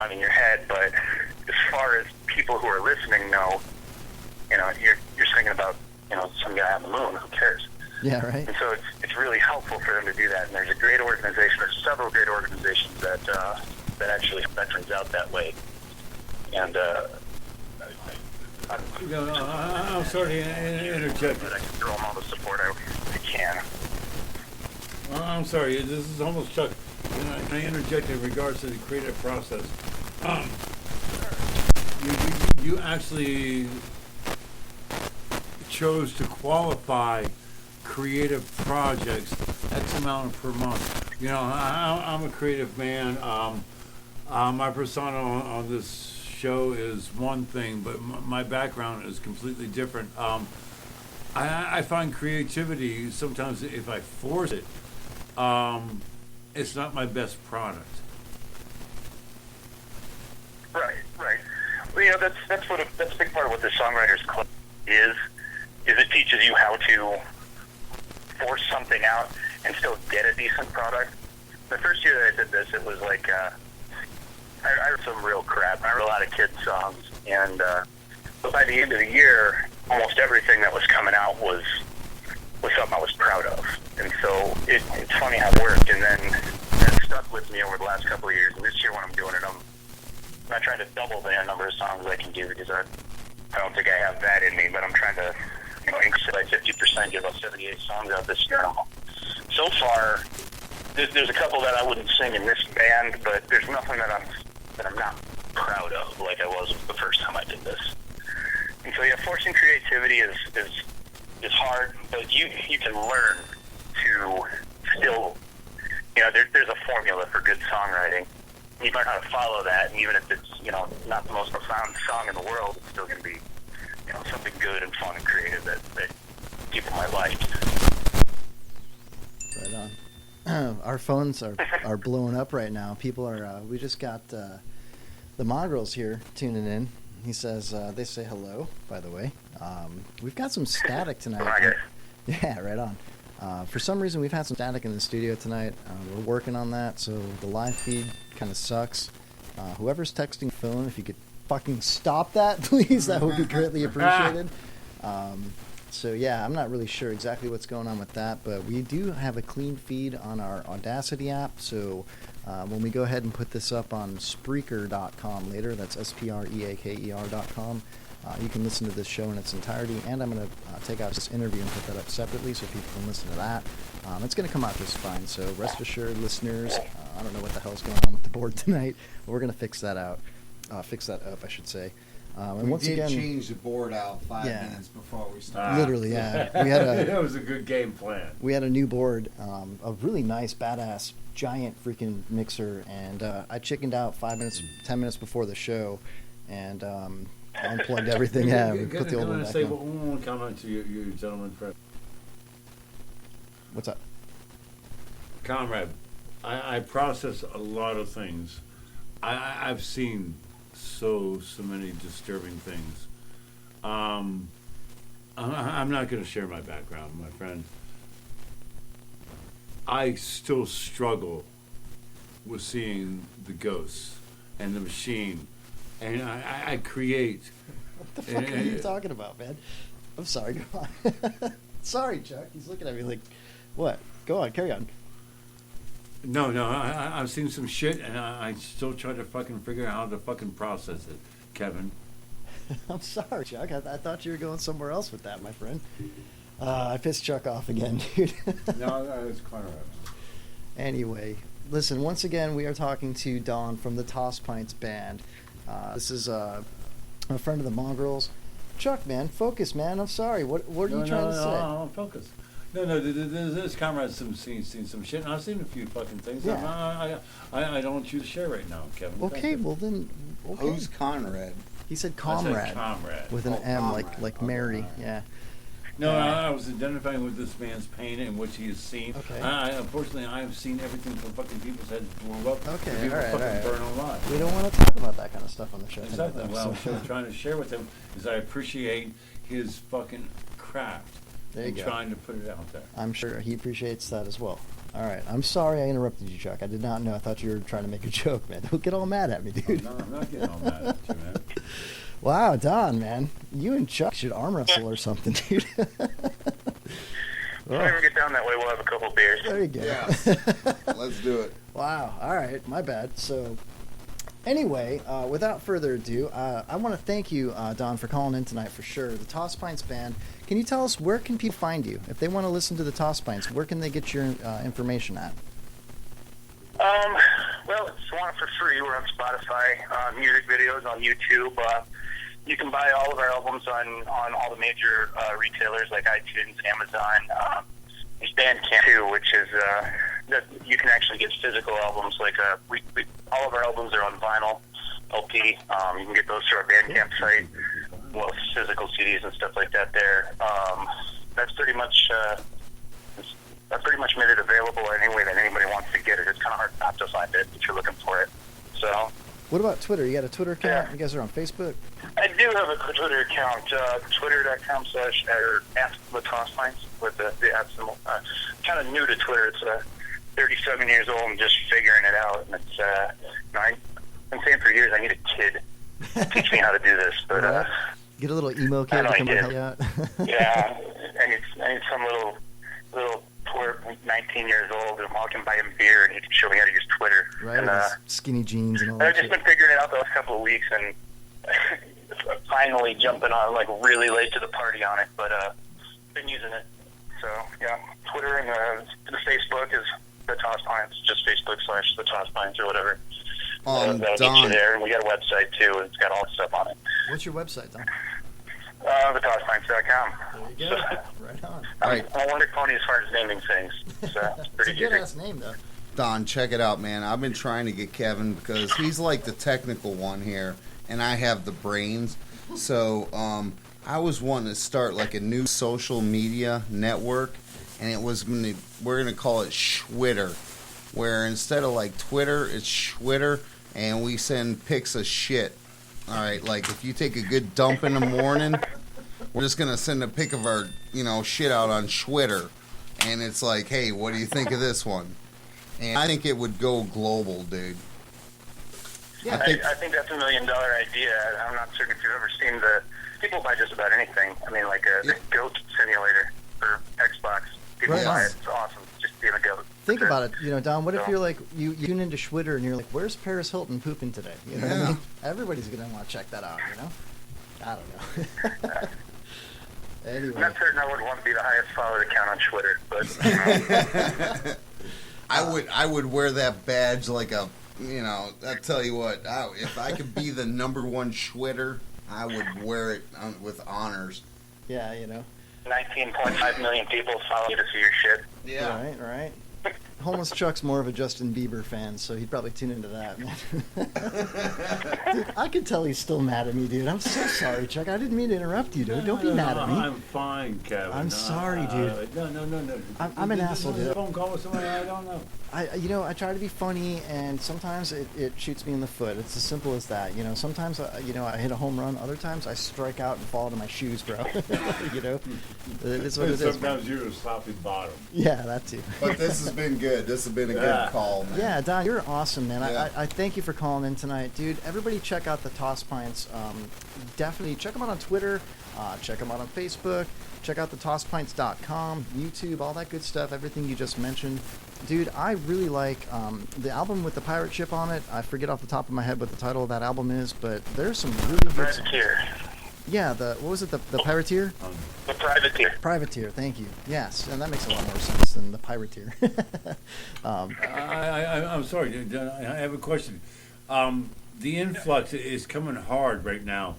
song in your head, but as far as people who are listening know, you're singing about, some guy on the moon. Who cares? Yeah, right. And so it's really helpful for them to do that. And there's a great organization, or several great organizations that actually help veterans out that way. And I'm sorry to interject. I can throw them all the support I can. I'm sorry. This is almost Chuck. Can I interject in regards to the creative process? You actually chose to qualify creative projects X amount per month. I'm a creative man. My persona on this show is one thing, but my background is completely different. I find creativity, sometimes if I force it, it's not my best product. Right. Well, that's a big part of what the Songwriters Club is it teaches you how to force something out and still get a decent product. The first year that I did this, it was like I wrote some real crap. I wrote a lot of kids' songs, and but by the end of the year, almost everything that was coming out was something I was proud of. And so it's funny how it worked, and then it stuck with me over the last couple of years. And this year when I'm doing it, I'm not trying to double the number of songs I can do, because I don't think I have that in me, but I'm trying to increase it by 50%, get about 78 songs out this year. So far, there's a couple that I wouldn't sing in this band, but there's nothing that I'm not proud of like I was the first time I did this. And so forcing creativity is hard, but you can learn to still, there's a formula for good songwriting. You learn how to follow that, and even if it's, not the most profound song in the world, it's still going to be, something good and fun and creative that people might like. Right on. Our phones are blowing up right now. People are, we just got the Mongrels here tuning in. He says, they say hello, by the way. We've got some static tonight. Hi, guys. Yeah, right on. For some reason, we've had some static in the studio tonight. We're working on that, so the live feed kind of sucks. Whoever's texting phone, if you could fucking stop that, please, that would be greatly appreciated. So yeah, I'm not really sure exactly what's going on with that, but we do have a clean feed on our Audacity app. So when we go ahead and put this up on Spreaker.com later, that's Spreaker.com, you can listen to this show in its entirety, and I'm going to take out this interview and put that up separately so people can listen to that. It's going to come out just fine, so rest assured, listeners. I don't know what the hell's going on with the board tonight, but we're going to fix that out. Fix that up, I should say. And we did change the board out 5 minutes before we started. Literally, yeah. We had that was a good game plan. We had a new board, a really nice, badass, giant freaking mixer, and I chickened out 10 minutes before the show, and unplugged everything. Yeah, we put the old one back on. One comment to your gentleman friend. What's up? Comrade, I process a lot of things. I've seen so many disturbing things. I'm not going to share my background, my friend. I still struggle with seeing the ghosts and the machine, and I create. What the fuck are you talking about, man? I'm sorry. Go on. Sorry, Chuck. He's looking at me like, what? Go on, carry on. No, I've seen some shit, and I still try to fucking figure out how to fucking process it, Kevin. I'm sorry, Chuck. I thought you were going somewhere else with that, my friend. I pissed Chuck off again, dude. No, it's quite all right. Anyway, listen, once again, we are talking to Don from the Tosspints Band. This is a friend of the Mongrels. Chuck, man, focus, man. I'm sorry. What are you trying to say? No, focus. No, this comrade's seen some shit, and I've seen a few fucking things. Yeah. I don't want you to share right now, Kevin. Okay, well then. Okay. Who's Conrad? He said comrade. I said comrade. With an M, comrade. like Mary. Yeah. No, I was identifying with this man's pain and what he has seen. Okay. Unfortunately, I have seen everything from fucking people's heads blow up. Okay, to people all right. burn alive. We don't want to talk about that kind of stuff on the show. Exactly. Tonight, Well, what I'm trying to share with him is I appreciate his fucking craft. There you and go. trying to put it out there. I'm sure he appreciates that as well. All right. I'm sorry I interrupted you, Chuck. I did not know. I thought you were trying to make a joke, man. Don't get all mad at me, dude. No, I'm not getting all mad at you, man. Wow, Don, man. You and Chuck should arm wrestle or something, dude. If I ever get down that way, we'll have a couple beers. There you go. Yeah. Let's do it. Wow. All right. My bad. So, anyway, without further ado, I want to thank you, Don, for calling in tonight for sure. The Tosspints Band. Can you tell us where can people find you? If they want to listen to the Tosspints, where can they get your information at? Well, it's one for free. We're on Spotify, music videos on YouTube. You can buy all of our albums on all the major retailers like iTunes, Amazon. There's Bandcamp too, which is that you can actually get physical albums. Like all of our albums are on vinyl, LP. You can get those through our Bandcamp site. Well, physical CDs and stuff like that. There, that's pretty much. I pretty much made it available any way that anybody wants to get it. It's kind of hard not to find it if you're looking for it. So. What about Twitter? You got a Twitter account? Yeah. You guys are on Facebook? I do have a Twitter account, twitter.com/@TheTosspints with the at symbol. Kind of new to Twitter. It's 37 years old and just figuring it out. And it's I've been saying for years I need a kid to teach me how to do this. But get a little emo kid to come and help you out. Yeah, I need some little poor 19 years old, and I can buy him beer, and he can show me how to use Twitter. Right, and, skinny jeans and all that I've just been figuring it out the last couple of weeks, and finally jumping on, like, really late to the party on it, but been using it. So, yeah, Twitter and the Facebook is the Tosspints, just Facebook/the Tosspints or whatever. That'll get you there, and we got a website, too, and it's got all the stuff on it. What's your website, Don? TheTosspints.com. There you go. Right on. I'm a wonder pony as far as naming things. So it's pretty it's a good-ass name, though. Don, check it out, man. I've been trying to get Kevin because he's like the technical one here, and I have the brains. So I was wanting to start like a new social media network, and we're gonna call it Schwitter, where instead of like Twitter, it's Schwitter, and we send pics of shit. All right, like if you take a good dump in the morning, we're just gonna send a pic of our, shit out on Schwitter, and it's like, hey, what do you think of this one? And I think it would go global, dude. Yeah, I think that's $1 million idea. I'm not certain if you've ever seen people buy just about anything. I mean, like a goat simulator for Xbox. People buy it. It's awesome. Just being a goat. Think about it, Don. What if you're like you tune into Schwitter and you're like, "Where's Paris Hilton pooping today?" You know what I mean? Everybody's gonna want to check that out. I don't know. Anyway, I'm not certain I would want to be the highest followed account on Twitter, but I would wear that badge like a, I tell you what, if I could be the #1 Schwitter, I would wear it with honors. Yeah, 19.5 million people follow you to see your shit. Yeah. Right. Homeless Chuck's more of a Justin Bieber fan, so he'd probably tune into that, man. Dude, I could tell he's still mad at me, dude. I'm so sorry, Chuck. I didn't mean to interrupt you, dude. Don't be mad at me. I'm fine, Kevin. I'm sorry, dude. No. I'm an asshole, dude. Phone call with somebody I don't know. I try to be funny, and sometimes it shoots me in the foot. It's as simple as that. Sometimes I hit a home run. Other times I strike out and fall into my shoes, bro. It's what it is. Sometimes you're a sloppy bottom. Yeah, that too. But this has been good. This has been a good call, man. Yeah, Don, you're awesome, man. Yeah. I thank you for calling in tonight, dude. Everybody, check out the Tosspints. Definitely check them out on Twitter. Check them out on Facebook. Check out the Tosspints.com, YouTube, all that good stuff. Everything you just mentioned. Dude, I really like the album with the pirate ship on it. I forget off the top of my head what the title of that album is, but there's some really good songs. Yeah, what was it, the Pirateer? The Privateer. Privateer, thank you. Yes, and that makes a lot more sense than the Pirateer. I'm sorry, I have a question. The influx is coming hard right now.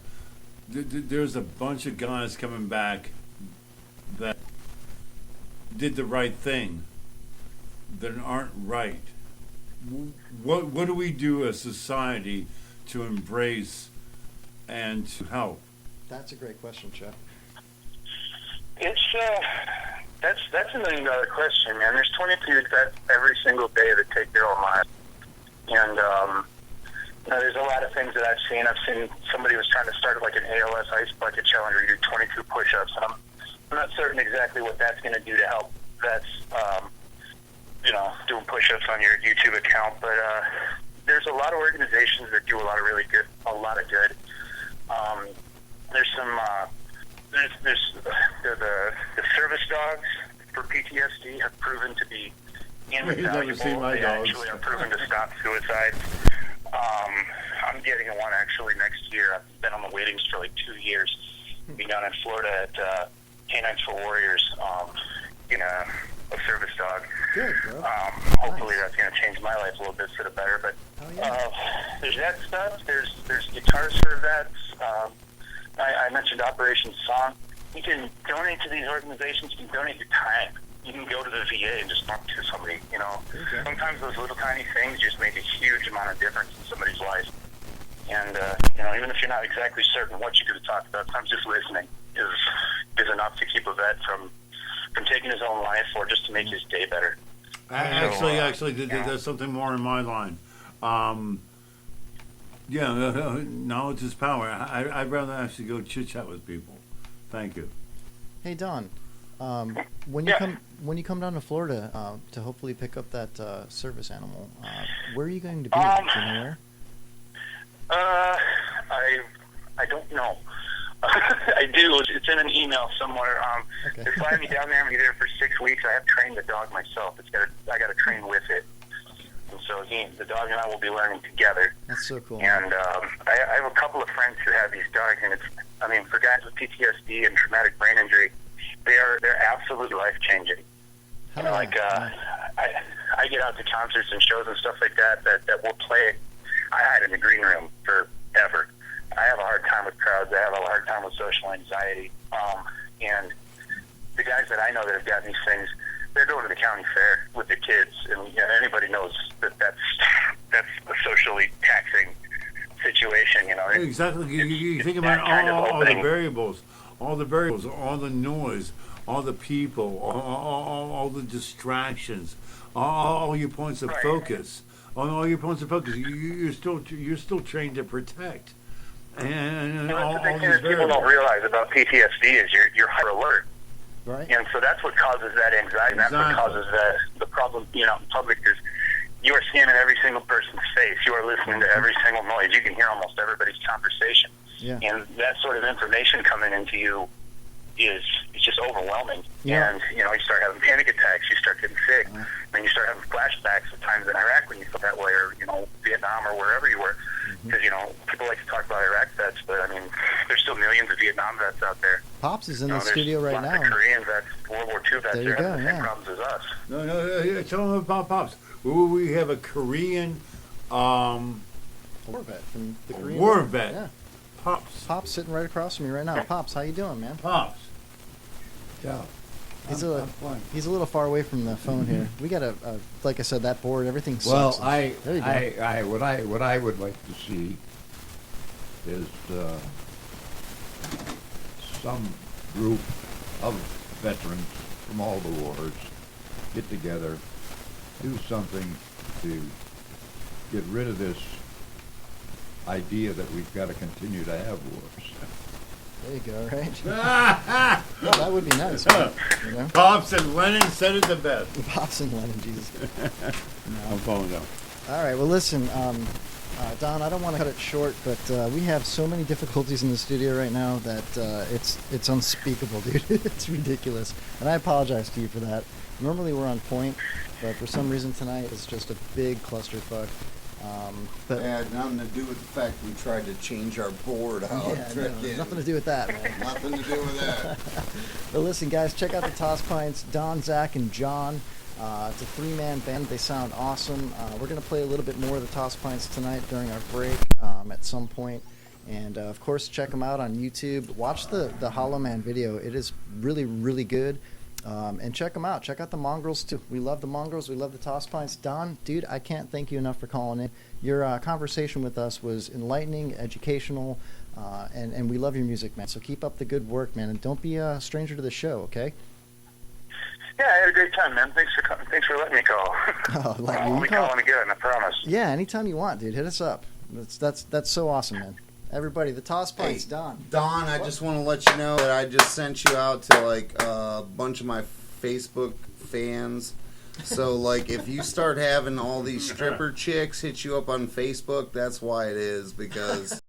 There's a bunch of guys coming back that did the right thing that aren't right. What do we do as society to embrace and to help? That's a great question, Chuck. It's that's $1 million question, man. There's 22 vets every single day that take their own lives, and there's a lot of things that I've seen. I've seen somebody was trying to start like an ALS ice bucket challenge where you do 22 push-ups, and I'm not certain exactly what that's going to do to help vets. doing push-ups on your YouTube account. But there's a lot of organizations that do a lot of good. There's some there's the service dogs for PTSD have proven to be invaluable. Never seen my they dogs. actually are proven to stop suicide. I'm getting one actually next year. I've been on the waiting list for like 2 years. I'll be down in Florida at Canines for Warriors in a service dog. Good, bro. Hopefully Nice. that's going to change my life a little bit for the better. But Oh, yeah. there's that stuff. There's guitars for vets. I mentioned Operation Song. You can donate to these organizations. You can donate your time. You can go to the VA and just talk to somebody. Okay. Sometimes those little tiny things just make a huge amount of difference in somebody's life. And even if you're not exactly certain what you're going to talk about, sometimes just listening is enough to keep a vet from taking his own life or just to make his day better. Actually, there's something more in my line. Knowledge is power. I'd rather actually go chit chat with people. Thank you. Hey Don, when you come down to Florida to hopefully pick up that service animal, where are you going to be? Do you know where? I don't know. I do. It's in an email somewhere. Okay. They're flying me down there. I'm there for 6 weeks. I have trained the dog myself. I got to train with it. And so the dog and I will be learning together. That's so cool. And I have a couple of friends who have these dogs, and for guys with PTSD and traumatic brain injury, they're absolutely life changing. Hell yeah. I get out to concerts and shows and stuff like that will play. I hide in the green room forever. I have a hard time with crowds. I have a hard time with social anxiety. And the guys that I know that have gotten these things, they're going to the county fair with their kids, and anybody knows that's a socially taxing situation. Exactly. You think about all the variables, all the noise, all the people, all the distractions, all your points of focus. On all your points of focus, you're still trained to protect. And that's all the big these thing that people variables. don't realize about PTSD is you're hyper alert. Right. And so that's what causes that anxiety. And that's what causes the problem, in public is you are scanning every single person's face. You are listening to every single noise. You can hear almost everybody's conversation. Yeah. And that sort of information coming into you it's just overwhelming. Yeah. And, you start having panic attacks. You start getting sick. And you start having flashbacks of times in Iraq when you felt that way, or, Vietnam or wherever you were. Because, people like to talk about Iraq vets, but, there's still millions of Vietnam vets out there. Pops is in the studio right now. There's Korean vets, World War II vets. There you that go, have the yeah. same problems as us. No, tell them about Pops. We have a Korean War vet from the Korean war vet. Yeah. Pops. Pops sitting right across from me right now. Pops, how you doing, man? Pops. Yeah. He's I'm fine. he's a little far away from the phone here. We got like I said, that board, everything sucks. Well, There you go. what I would like to see is some group of veterans from all the wars get together, do something to get rid of this idea that we've got to continue to have wars. There you go, right? Well, that would be nice, man. Pops and Lennon said it the best. Pops and Lennon, Jesus. I'm following up. All right, well, listen, Don, I don't want to cut it short, but we have so many difficulties in the studio right now that it's unspeakable, dude. It's ridiculous. And I apologize to you for that. Normally we're on point, but for some reason tonight it's just a big clusterfuck. But It had nothing to do with the fact we tried to change our board out. yeah, no, nothing to do with that, man. Nothing to do with that. But listen, guys, check out the Tosspints, Don, Zach, and John. It's a three-man band. They sound awesome. We're going to play a little bit more of the Tosspints tonight during our break at some point. And, of course, check them out on YouTube. Watch the Hollow Man video. It is really, really good. And check them out. Check out the Mongrels, too. We love the Mongrels. We love the Tosspints. Don, dude, I can't thank you enough for calling in. Your conversation with us was enlightening, educational, and we love your music, man. So keep up the good work, man. And don't be a stranger to the show, okay? Yeah, I had a great time, man. Thanks for letting me call. Oh, like I'll be calling again, I promise. Yeah, anytime you want, dude. Hit us up. That's so awesome, man. Everybody, the Tosspints, Hey, Don. Don, I just want to let you know that I just sent you out to like a bunch of my Facebook fans. So, like, if you start having all these stripper chicks hit you up on Facebook, that's why it is, because